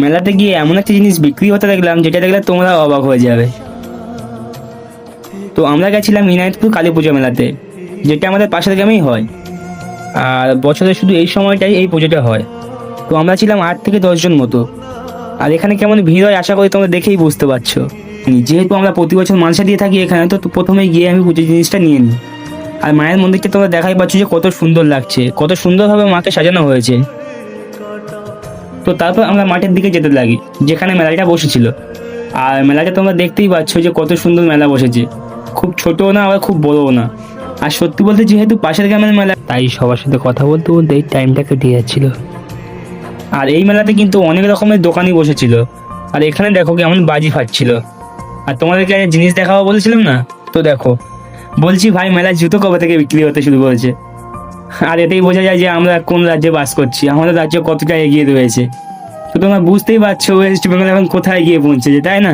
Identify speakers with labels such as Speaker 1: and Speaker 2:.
Speaker 1: মেলাতে গিয়ে এমন একটা জিনিস বিক্রি হতে দেখলাম যেটা দেখলে তোমরা অবাক হয়ে যাবে। তো আমরা গেছিলাম ইনায়তপুর কালী পুজো মেলাতে, যেটা আমাদের পাশের গ্রামেই হয়। আর বছরে শুধু এই সময়টাই এই পুজোটা হয়। তো আমরা ছিলাম 8 থেকে 10 জন মতো। আর এখানে কেমন ভিড় হয় আশা করি তোমরা দেখেই বুঝতে পারছো। যেহেতু আমরা প্রতি বছর মানসা দিয়ে থাকি এখানে, তো প্রথমে গিয়ে আমি পুজোর জিনিসটা নিয়ে নিই। আর মায়ের মন্দিরটা তোমরা দেখাই পাচ্ছ যে কত সুন্দর লাগছে, কত সুন্দরভাবে মাকে সাজানো হয়েছে। তো তারপর আমরা মাঠের দিকে যেতে লাগি, যেখানে মেলাটা বসেছিল। আর মেলাটা তোমরা দেখতেই পাচ্ছ যে কত সুন্দর মেলা বসেছে, খুব ছোটও না আবার খুব বড়ও না। আর সত্যি বলতে যেহেতু পাশের গ্রামের মেলা, তাই সবার সাথে কথা বলতে বলতে এই টাইমটা কেটে যাচ্ছিল। আর এই মেলাতে কিন্তু অনেক রকমের দোকানই বসেছিল। আর এখানে দেখো কেমন বাজি ফাটছিল। আর তোমাদেরকে একটা জিনিস দেখাবো বলেছিলাম না, তো দেখো। বলছি ভাই, মেলার জুতো কবে থেকে বিক্রি হতে শুরু করেছে। আর এতেই বোঝা যায় যে আমরা কোন রাজ্যে বাস করছি, আমাদের রাজ্য কতটা এগিয়ে রয়েছে। তো তোমরা বুঝতেই পারছো ওয়েস্ট বেঙ্গল এখন কোথায় গিয়ে পৌঁছেছে, তাই না?